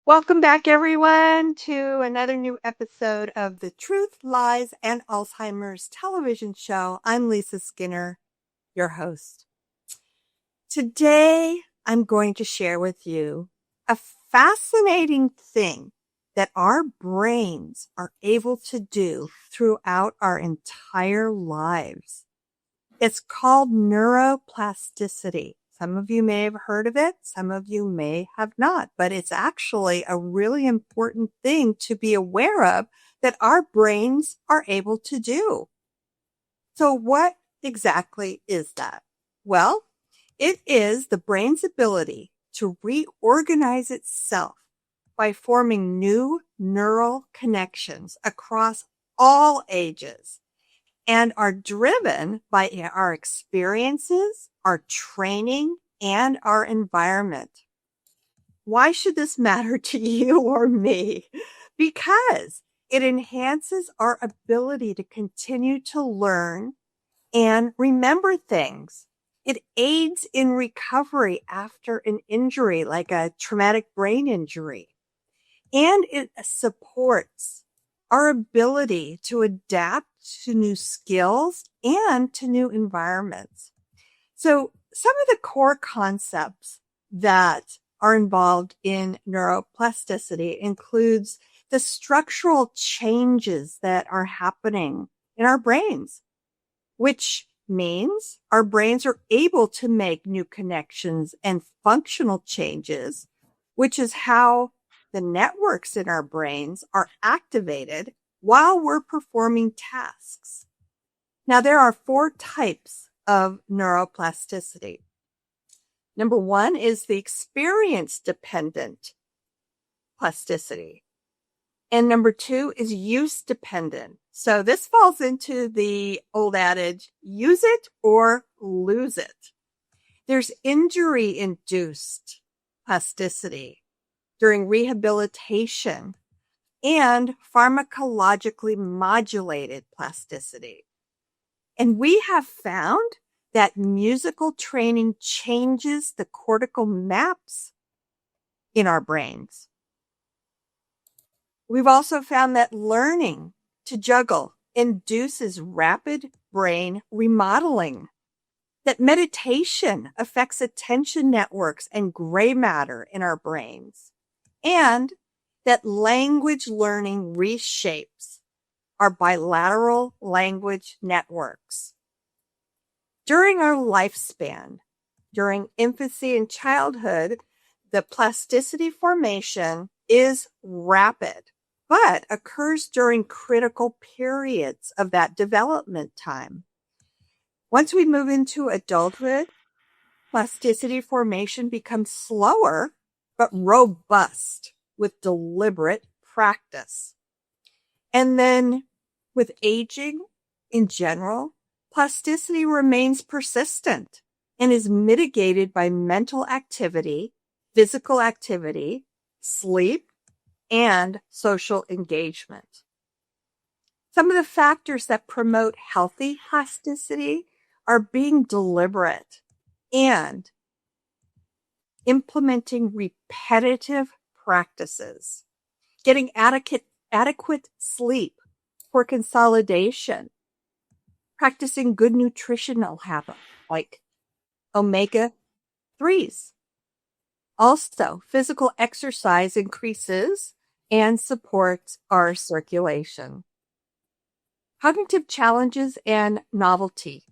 Welcome back, everyone, to another new episode of the Truth, Lies, and Alzheimer's television show. I'm Lisa Skinner, your host. Today, I'm going to share with you a fascinating thing that our brains are able to do throughout our entire lives. It's called neuroplasticity. Some of you may have heard of it. Some of you may have not, but it's actually a really important thing to be aware of that our brains are able to do. So what exactly is that? Well, it is the brain's ability to reorganize itself by forming new neural connections across all ages and are driven by our experiences, our training, and our environment. Why should this matter to you or me? Because it enhances our ability to continue to learn and remember things. It aids in recovery after an injury, like a traumatic brain injury, and it supports our ability to adapt to new skills and to new environments. So some of the core concepts that are involved in neuroplasticity includes the structural changes that are happening in our brains, which means our brains are able to make new connections and functional changes, which is how the networks in our brains are activated while we're performing tasks. Now, there are 4 types of neuroplasticity. Number 1 is the experience-dependent plasticity. And number 2 is use-dependent. So this falls into the old adage, use it or lose it. There's injury-induced plasticity during rehabilitation and pharmacologically modulated plasticity. And we have found that musical training changes the cortical maps in our brains. We've also found that learning to juggle induces rapid brain remodeling, that meditation affects attention networks and gray matter in our brains, and that language learning reshapes our bilateral language networks. During our lifespan, during infancy and childhood, the plasticity formation is rapid, but occurs during critical periods of that development time. Once we move into adulthood, plasticity formation becomes slower, but robust with deliberate practice. And then with aging in general, plasticity remains persistent and is mitigated by mental activity, physical activity, sleep, and social engagement. Some of the factors that promote healthy plasticity are being deliberate and implementing repetitive practices, getting adequate sleep for consolidation, practicing good nutritional habits like omega-3s. Also, physical exercise increases and supports our circulation. Cognitive challenges and novelty,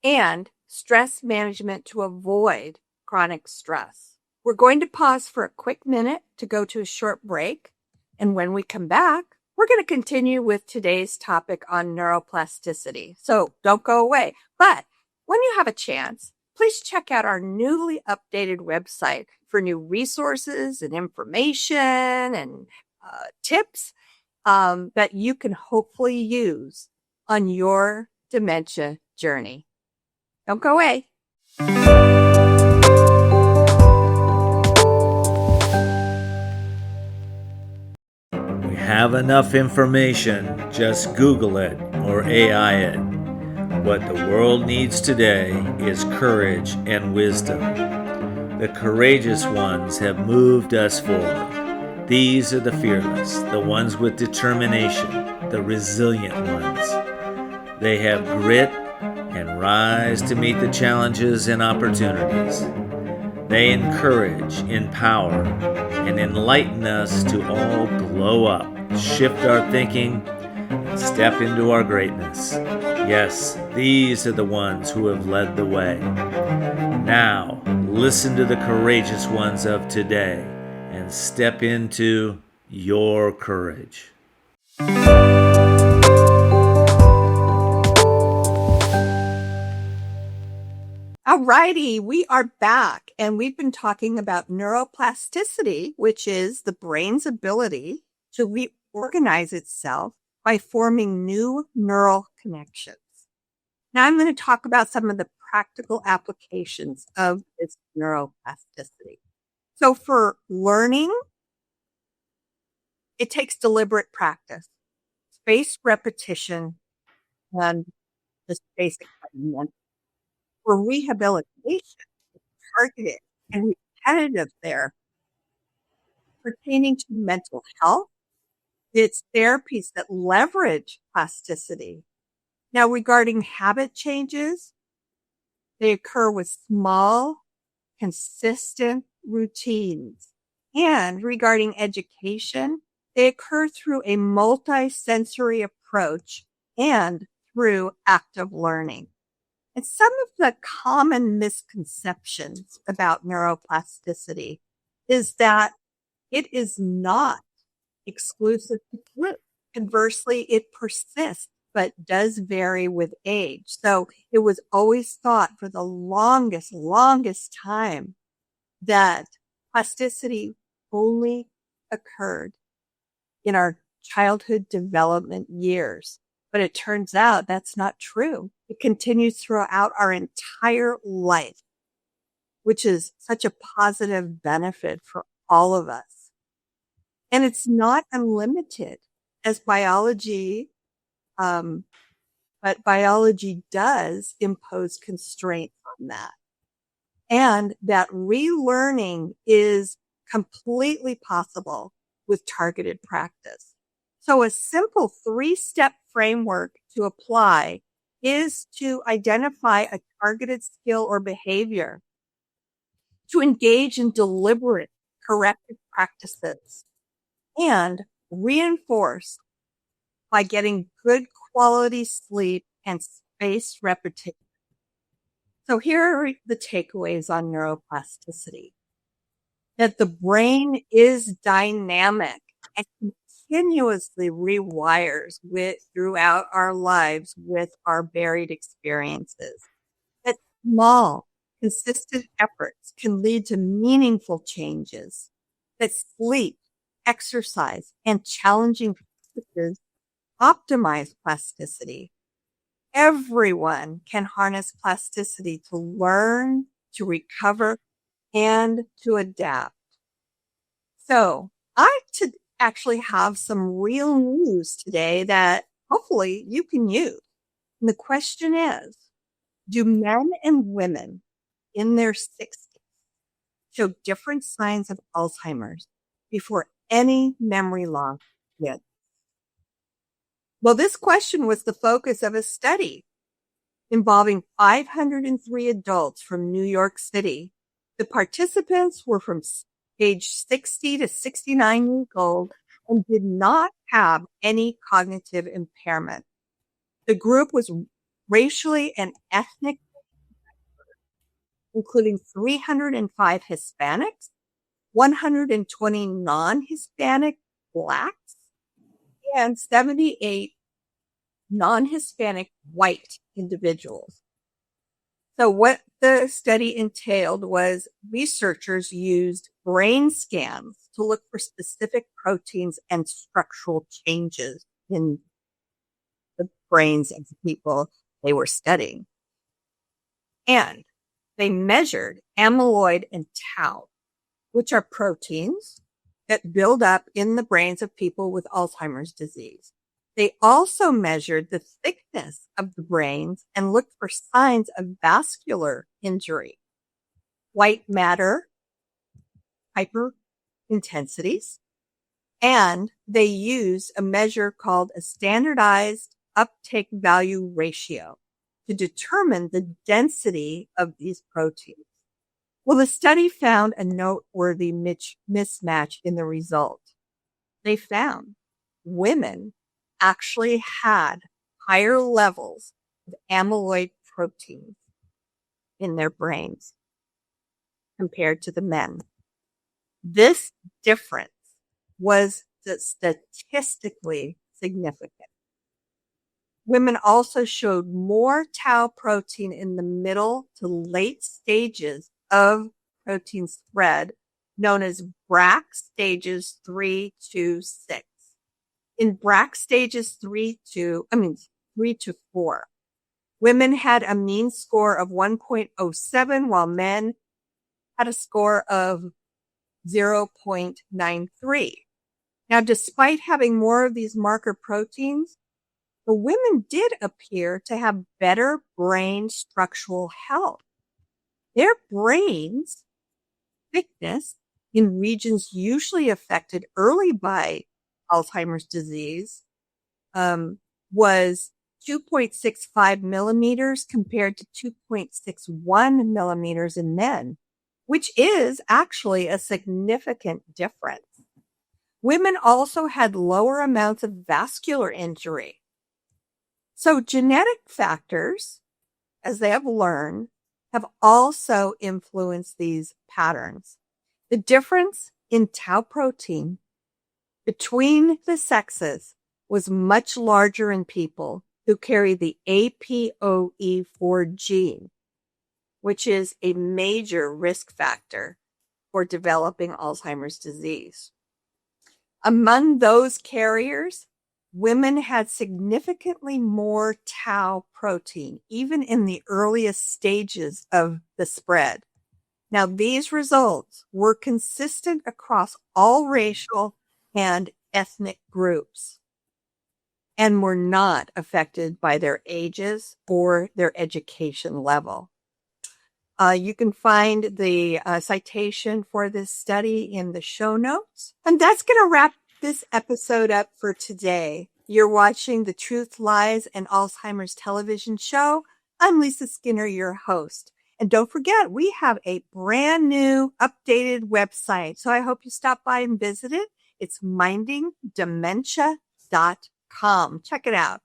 and stress management to avoid chronic stress. We're going to pause for a quick minute to go to a short break. And when we come back, we're going to continue with today's topic on neuroplasticity. So don't go away. But when you have a chance, please check out our newly updated website for new resources and information and tips that you can hopefully use on your dementia journey. Don't go away. We have enough information, just Google it or AI it. What the world needs today is courage and wisdom. The courageous ones have moved us forward. These are the fearless, the ones with determination, the resilient ones. They have grit and rise to meet the challenges and opportunities. They encourage, empower, and enlighten us to all glow up, shift our thinking, and step into our greatness. Yes, these are the ones who have led the way. Now, listen to the courageous ones of today and step into your courage. Alrighty, we are back, and we've been talking about neuroplasticity, which is the brain's ability to reorganize itself by forming new neural connections. Now I'm going to talk about some of the practical applications of this neuroplasticity. So for learning, it takes deliberate practice, spaced repetition, and just basic fundamentals. For rehabilitation, targeted and repetitive there pertaining to mental health. It's therapies that leverage plasticity. Now, regarding habit changes, they occur with small, consistent routines. And regarding education, they occur through a multi-sensory approach and through active learning. And some of the common misconceptions about neuroplasticity is that it is not exclusive to youth. Conversely, it persists, but does vary with age. So it was always thought for the longest time that plasticity only occurred in our childhood development years. But it turns out that's not true. It continues throughout our entire life, which is such a positive benefit for all of us. And it's not unlimited as biology, but biology does impose constraints on that. And that relearning is completely possible with targeted practice. So a simple 3-step framework to apply is to identify a targeted skill or behavior, to engage in deliberate corrective practices, and reinforce by getting good quality sleep and spaced repetition. So here are the takeaways on neuroplasticity. That the brain is dynamic and continuously rewires throughout our lives with our varied experiences. That small, consistent efforts can lead to meaningful changes. That sleep, exercise, and challenging practices optimize plasticity. Everyone can harness plasticity to learn, to recover, and to adapt. So I actually have some real news today that hopefully you can use. And the question is, do men and women in their 60s show different signs of Alzheimer's before any memory loss hits? Well, this question was the focus of a study involving 503 adults from New York City. The participants were from age 60 to 69 years old and did not have any cognitive impairment. The group was racially and ethnically, including 305 Hispanics, 120 non-Hispanic Blacks, and 78 non-Hispanic white individuals. So what the study entailed was researchers used brain scans to look for specific proteins and structural changes in the brains of the people they were studying. And they measured amyloid and tau, which are proteins that build up in the brains of people with Alzheimer's disease. They also measured the thickness of the brains and looked for signs of vascular injury. White matter hyperintensities, and they use a measure called a standardized uptake value ratio to determine the density of these proteins. Well, the study found a noteworthy mismatch in the result. They found women actually had higher levels of amyloid proteins in their brains compared to the men. This difference was statistically significant. Women also showed more tau protein in the middle to late stages of protein spread, known as BRAC stages 3 to 6. In BRAC stages 3 to 4, women had a mean score of 1.07, while men had a score of 0.93. Now, despite having more of these marker proteins, the women did appear to have better brain structural health. Their brains' thickness in regions usually affected early by Alzheimer's disease was 2.65 millimeters compared to 2.61 millimeters in men, which is actually a significant difference. Women also had lower amounts of vascular injury. So genetic factors, as they have learned, have also influenced these patterns. The difference in tau protein between the sexes was much larger in people who carry the APOE4 gene, which is a major risk factor for developing Alzheimer's disease. Among those carriers, women had significantly more tau protein, even in the earliest stages of the spread. Now, these results were consistent across all racial and ethnic groups and were not affected by their ages or their education level. You can find the citation for this study in the show notes. And that's going to wrap this episode up for today. You're watching the Truth, Lies, and Alzheimer's television show. I'm Lisa Skinner, your host. And don't forget, we have a brand new updated website. So I hope you stop by and visit it. It's mindingdementia.com. Check it out.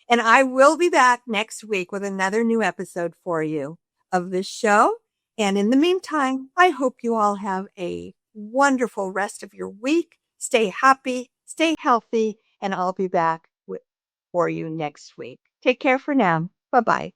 And I will be back next week with another new episode for you of this show. And in the meantime, I hope you all have a wonderful rest of your week. Stay happy, stay healthy, and I'll be back for you next week. Take care for now. Bye-bye.